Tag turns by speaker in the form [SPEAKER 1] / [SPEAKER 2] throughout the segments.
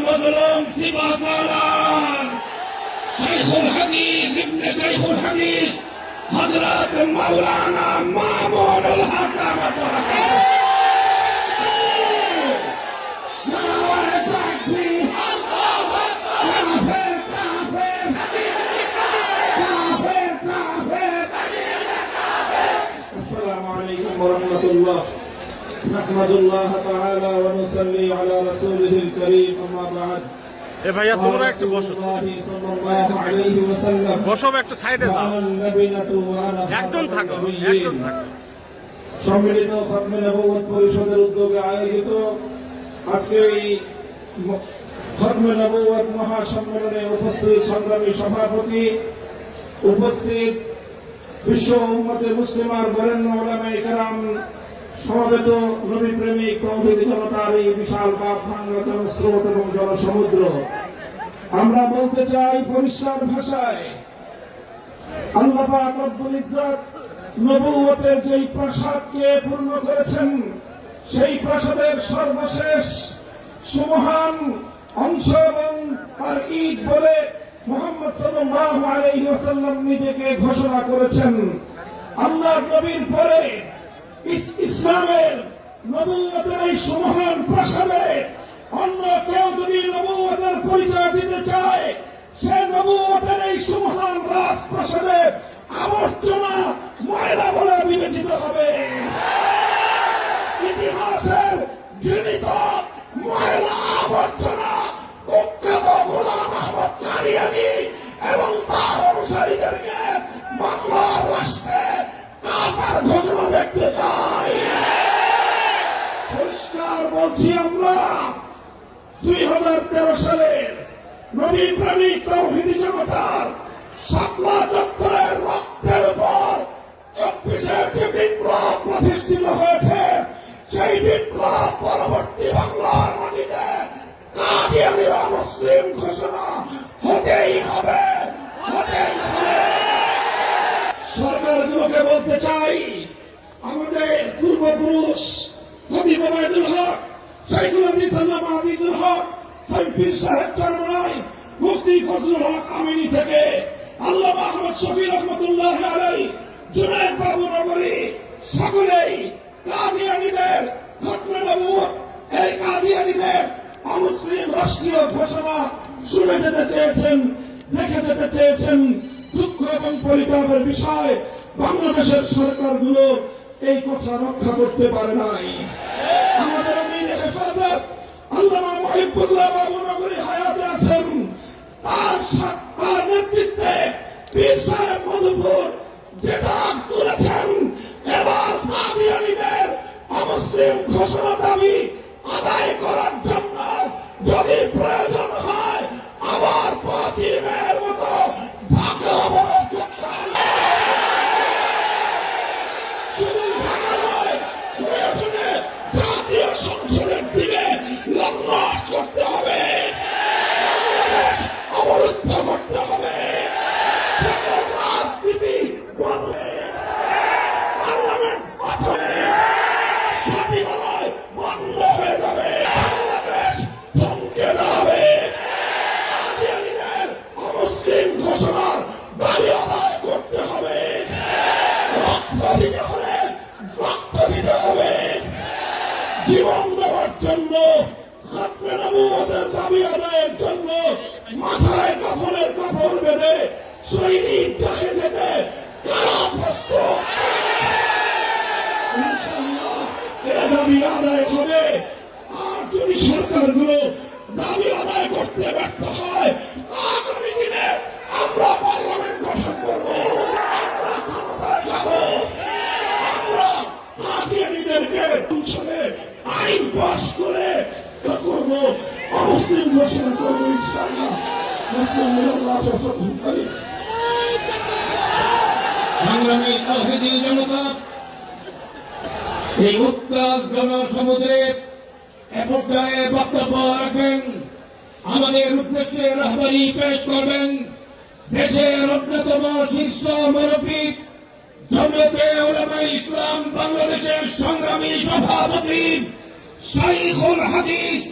[SPEAKER 1] মজলুম সিবাসালান শাইখুল হাদিস ইবনে শাইখুল হাদিস হযরত মাওলানা মামুনুল হক রাহমাতুল্লাহ
[SPEAKER 2] السلام عليكم ورحمة الله نحمد الله تعالى ونصلي على رسوله الكريم أما بعد
[SPEAKER 3] এ ভাইয়া তোমরা একটু বসো
[SPEAKER 2] صلى الله عليه وسلم
[SPEAKER 3] বসো একটু সাইডে যাও একদম থাকো
[SPEAKER 2] সম্মিলিত খতমে নবুয়ত পরিষদের উদ্যোগে আয়োজিত আজকে এই খতমে নবুয়ত মহাসম্মেলনে উপস্থিত সংগ্রামী সভাপতি, উপস্থিত বিশ্ব উম্মতে মুসলিমার বরেণ্য উলামায়ে কেরাম, সমবেত নবী প্রেমিক তৌহিদি জনতার এই বিশাল বাদ ভাঙা জনস্রোত এবং জনসমুদ্র, আমরা বলতে চাই পরিষ্কার ভাষায়, আল্লাহ পাক রব্বুল ইজ্জত নবুয়তের যেই প্রাসাদকে পূর্ণ করেছেন, সেই প্রাসাদের সর্বশেষ সুমহান অংশ এবং তার ঈদ বলে মুহাম্মদ সাল্লাল্লাহু আলাইহি ওয়াসাল্লাম নিজেকে ঘোষণা করেছেন। আল্লাহর নবীর পরে ইসলামের নবুয়তের এই সুমহান প্রাসাদে অন্য কেউ যদি নবুয়তের পরিচয় দিতে চায়, সে নবুয়তের এই সুমহান রাজপ্রাসাদে আবর্জনা ময়লা বলে বিবেচিত হবে। ইতিহাসের ঘৃণিত ময়লা আবর্জনা কুখ্যাত গোলাম আহমদ কাদিয়ানী এবং তার অনুসারীদেরকে বাংলার রাষ্ট্রে কাফের ঘোষণা দেখতে চাই। পরিষ্কার বলছি, আমরা 2013 সালের নবী প্রেমিক তৌহিদি জনতার শাপলা চত্বরের রক্তের উপর 24-এর যে বিপ্লব প্রতিষ্ঠিত হয়েছে, সেই বিপ্লব পরবর্তী বাংলার মাটিতে কাদিয়ানীরা মুসলিম ঘোষণা হতেই হবে। সরকারগুলোকে বলতে চাই, আমাদের পূর্বপুরুষ খতিব ওবায়দুল হক, শাইখুল হাদিস আল্লামা আজিজুল হক, সাইফির সাহেব চরমনাই, মুফতি ফজলুল হক আমিনী থেকে আল্লামা আহমদ শফি রহমতুল্লাহ আলাইহি, জুনায়েদ বাবু নগরী, সকলেই কাদিয়ানীদের খতমে নবুয়ত, এই কাদিয়ানীদের অমুসলিম রাষ্ট্রীয় ঘোষণা শুনে যেতে চেয়েছেন, দেখে যেতে চেয়েছেন। দুঃখ এবং পরিতাপের বিষয়, বাংলাদেশের সরকারগুলো এই কথা রক্ষা করতে পারে নাই। আমাদের আমির হেফাজত আল্লামা মুহিবুল্লাহ বাবু নগরী হায়াতে আছেন, তার নেতৃত্বে পীর সাহেব মধুপুর যেটা করেছেন, এবার কাদিয়ানীদের অমুসলিম ঘোষণা দাবি আদায় করার জন্য যদি প্রয়োজন হয়, আবার পশ্চিমের মতো ঢাকা অবরোধ করতে হবে। শুধু ঢাকা নয়, প্রয়োজনে জাতীয় সংসদের দিকে লংমার্চ করতে হবে, অবরুদ্ধ করতে হবে, সকল রাজনীতি বন্ধে, পার্লামেন্ট অচলে, সচিবালয় বন্ধ হয়ে যাবে, বাংলাদেশ থমকে দাঁড়াবে। কাদিয়ানীদের অমুসলিম ঘোষণার দাবি আদায় করতে হবে, রক্ত দিতে হলে রক্ত দিতে হবে, জীবন দেওয়ার জন্য, খতমে নবুয়তের দাবি আদায়ের জন্য মাথায় কাফনের কাপড় বেঁধে শহীদ ঈদগাহে যেতে কারা প্রস্তুত? ইনশাআল্লাহ এ দাবি আদায় হবে। আর যদি সরকারগুলো দাবি আদায় করতে ব্যর্থ হয়, আগামী দিনে আমরা পার্লামেন্ট গঠন করব, আমরা ক্ষমতায় যাব, আমরা কাদিয়ানীদেরকে সংসদে আইন পাস করে করব, অমুসলিম ঘোষণা করব ইনশাআল্লাহ।
[SPEAKER 1] সংগ্রামী তৌহিদি জনতা, এই উত্তাল জনসমুদ্রে এ পর্যায়ে বক্তব্য রাখবেন, আমাদের উদ্দেশ্যে রাহবারি পেশ করবেন দেশের অন্যতম শীর্ষ মুরব্বী, জমিয়তে উলামায়ে ইসলাম বাংলাদেশের সংগ্রামী সভাপতি শাইখুল হাদিস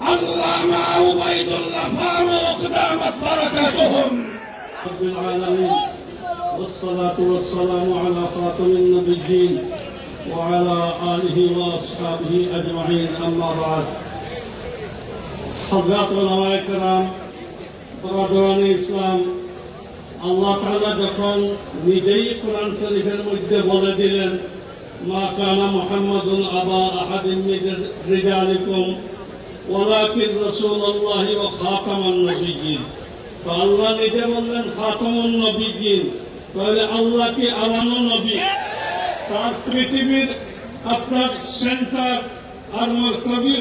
[SPEAKER 1] আল্লামা উবাইদুল্লাহ ফারুক দামাত বারাকাতুহুম।
[SPEAKER 3] رب العالمين والصلاة والسلام على خاتم النبيين وعلى آله وأصحابه أجمعين أما بعد حضرات علماء الكرام برادران ইসলাম আল্লাহ তাআলা যখন নিজেই কোরআন শরীফের মধ্যে বলে দিলেন মা কানা মুহাম্মাদুন আবা আহাদিন মিন রিজালিকুম ওয়ালাকিন রাসূলুল্লাহি ওয়া খাতামান নবিয়্যিন। তো আল্লাহ নিজে বললেন খাতামুন নবিয়্যিন, তাহলে আল্লাহ কি আমানো নবী? তার পৃথিবীর আপনার সেন্টার আর মরকজি